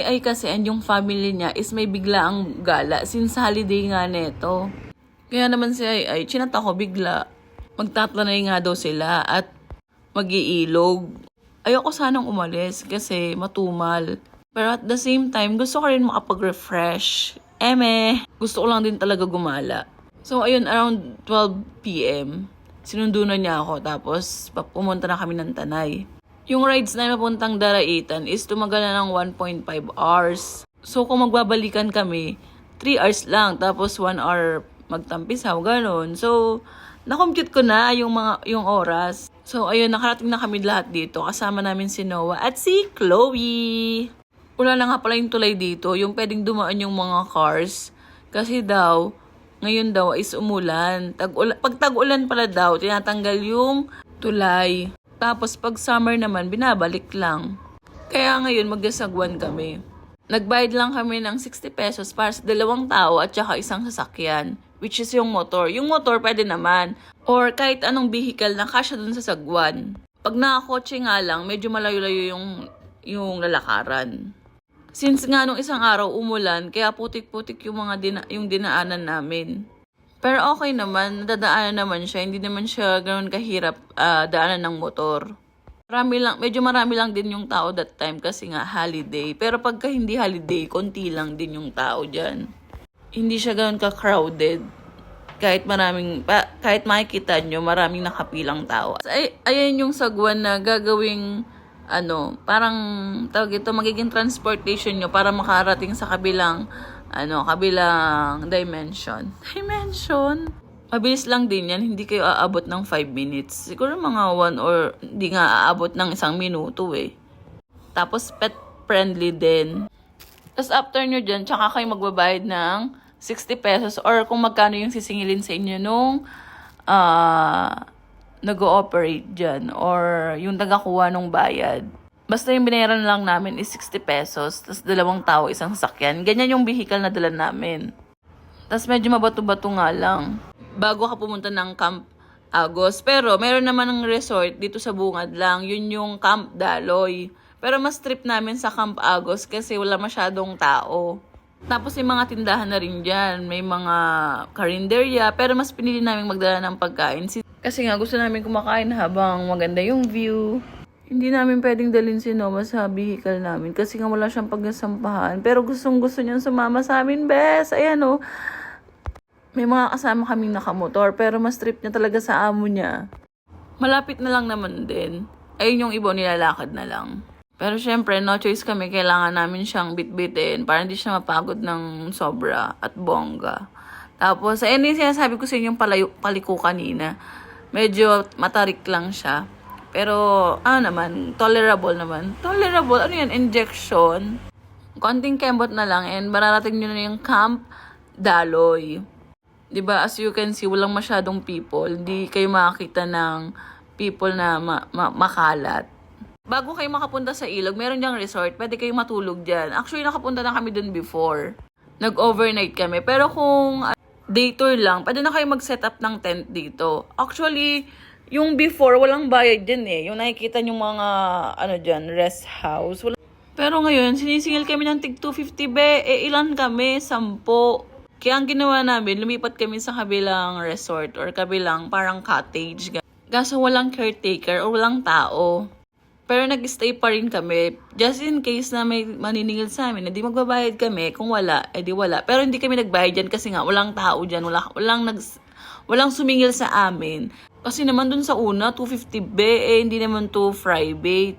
Ai kasi and yung family niya is may biglaang gala since holiday nga neto. Kaya naman si Ai, chinat ako bigla. Magtatlanay nga daw sila at mag-iilog. Ayoko sanang umalis kasi matumal. Pero at the same time, gusto ko rin makapag-refresh. Gusto ko lang din talaga gumala. So ayun, around 12 p.m. sinundo na niya ako tapos pumunta na kami ng Tanay. Yung rides na papuntang Daraitan is tumagal na ng 1.5 hours. So kung magbabalikan kami, 3 hours lang tapos 1 hour magtampisaw, gano'n. So na-compute ko na yung oras. So ayun, nakarating na kami lahat dito. Kasama namin si Noah at si Chloe. Wala na nga pala yung tulay dito, yung pwedeng dumaan yung mga cars. Kasi daw, ngayon daw is umulan. Pag tag-ulan pala daw, tinatanggal yung tulay. Tapos pag summer naman, binabalik lang. Kaya ngayon magdasagwan kami. Nagbayad lang kami ng 60 pesos para sa 2 tao at saka isang sasakyan. Which is yung motor. Yung motor pwede naman. Or kahit anong vehicle na kasya dun sa sagwan. Pag nakakotse nga lang, medyo malayo-layo yung lalakaran. Since nga nung isang araw umulan, kaya putik-putik yung mga yung dinaanan namin. Pero okay naman, nadadaanan naman siya. Hindi naman siya ganoon kahirap daanan ng motor. Medyo marami lang din yung tao that time kasi nga holiday. Pero pagka hindi holiday, konti lang din yung tao dyan. Hindi siya ganoon ka-crowded. Kahit makikita nyo, maraming nakapilang tao. Ayan yung sagwan na gagawing parang tawag ito, magiging transportation nyo para makarating sa kabilang dimension. Mabilis lang din yan, hindi kayo aabot ng 5 minutes. Siguro mga 1 or hindi nga aabot ng 1 minuto eh. Tapos pet friendly din. Tapos after nyo dyan, tsaka kayo magbabayad ng 60 pesos or kung magkano yung sisingilin sa inyo nung nag-ooperate dyan or yung tagakuha ng bayad. Basta yung binayaran lang namin is 60 pesos, tapos 2 tao, isang sasakyan. Ganyan yung vehicle na dala namin. Tapos medyo mabato-bato nga lang. Bago ka pumunta ng Camp Agos. Pero meron naman ng resort dito sa Bungad lang. Yun yung Camp Daloy. Pero mas trip namin sa Camp Agos kasi wala masyadong tao. Tapos may mga tindahan na rin dyan. May mga karinderya. Pero mas pinili namin magdala ng pagkain. Kasi nga gusto namin kumakain habang maganda yung view. Hindi namin pwedeng dalhin si Noah sa vehicle namin kasi nga wala siyang pagsasampahan. Pero gustong-gusto niyang sumama sa amin, bes. Ayan o. May mga kasama kaming nakamotor pero mas trip niya talaga sa amo niya. Malapit na lang naman din. Ayun yung iba nilalakad na lang. Pero syempre, no choice kami. Kailangan namin siyang bitbitin para hindi siya mapagod ng sobra at bongga. Tapos, ayun yung sinasabi ko sa inyong paliko kanina. Medyo matarik lang siya. Pero, tolerable naman. Tolerable, ano yan? Injection. Konting kembot na lang and mararating nyo na yung Camp Daloy. Diba, as you can see, walang masyadong people. Hindi kayo makakita ng people na makalat. Bago kayo makapunta sa ilog, meron diyang resort. Pwede kayo matulog dyan. Actually, nakapunta na kami dun before. Nag-overnight kami. Pero kung day tour lang, pwede na kayo mag-set up ng tent dito. Actually, yung before, walang bayad din eh. Yung nakikita yung mga, dyan, rest house. Pero ngayon, sinisingil kami ng tig 250 be. Ilan kami? 10. Kaya ang ginawa namin, lumipat kami sa kabilang resort or kabilang parang cottage. Kaso walang caretaker or walang tao. Pero nag-stay pa rin kami. Just in case na may maniningil sa amin, hindi magbabayad kami. Kung wala, edi wala. Pero hindi kami nagbayad dyan kasi nga walang tao dyan. Walang sumingil sa amin. Kasi naman dun sa una, 250 be, hindi naman to fry bait.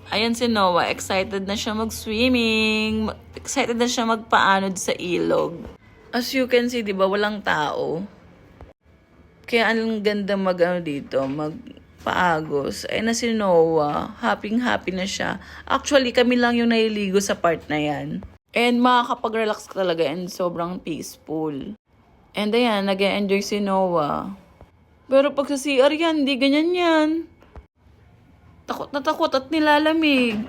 Ayan si Noah, excited na siya mag-swimming. Excited na siya magpaanod sa ilog. As you can see, di ba, walang tao. Kaya ang ganda dito, magpaagos. Ay na si Noah, happy na siya. Actually, kami lang yung naliligo sa part na yan. And makakapag-relax ka talaga and sobrang peaceful. And ayan, nag-enjoy si Noah. Pero pag sa CR yan, hindi ganyan yan. Takot na takot at nilalamig.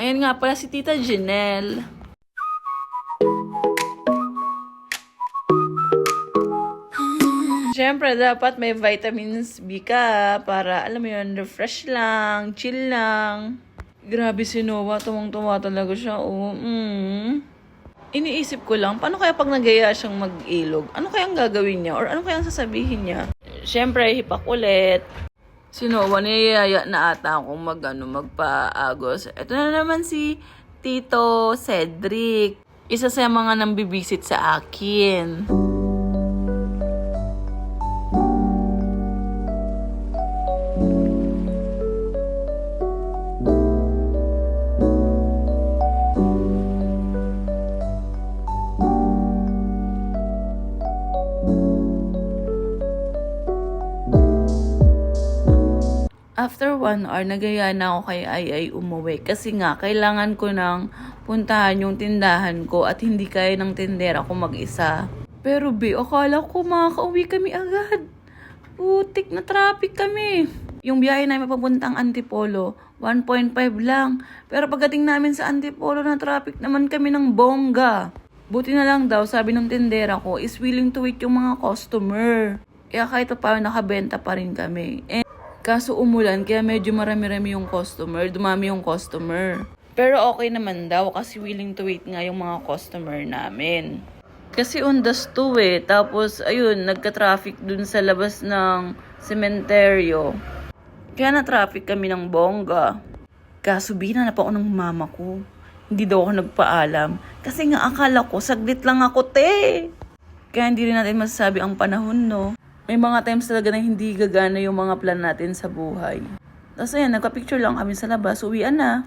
Ayan nga pala si Tita Janelle. Siyempre, dapat may vitamins B ka para, alam mo yun, refresh lang, chill lang. Grabe si Noah, tuwang-tuwa talaga siya. Oh. Iniisip ko lang, paano kaya pag nagaya siyang mag-ilog? Ano kayang gagawin niya? Or ano kayang sasabihin niya? Siyempre, hipak ulit. Si Noah, niyayaya na ata akong magpaagos. Ito na naman si Tito Cedric. Isa sa mga nambibisit sa akin. After 1 hour, nagaya na ako kay Ay umuwi. Kasi nga, kailangan ko nang puntahan yung tindahan ko at hindi kaya ng tindera ko mag-isa. Pero akala ko makakauwi kami agad. Putik na traffic kami. Yung biyahe namin papuntang Antipolo, 1.5 lang. Pero pagdating namin sa Antipolo, na traffic naman kami ng bongga. Buti na lang daw, sabi ng tindera ko, is willing to wait yung mga customer. Kaya kahit pa nakabenta pa rin kami. Kaso umulan, kaya medyo marami-rami yung customer, dumami yung customer. Pero okay naman daw kasi willing to wait nga yung mga customer namin. Kasi undas to tapos ayun, nagka-traffic dun sa labas ng sementeryo. Kaya na-traffic kami ng bongga. Kaso binanap ako ng mama ko. Hindi daw ako nagpaalam. Kasi nga akala ko, saglit lang ako, te. Kaya hindi rin natin masasabi ang panahon, no? May mga times talaga na hindi gagana yung mga plan natin sa buhay. Tapos ayan, nagka-picture lang kami sa labas, uwian na.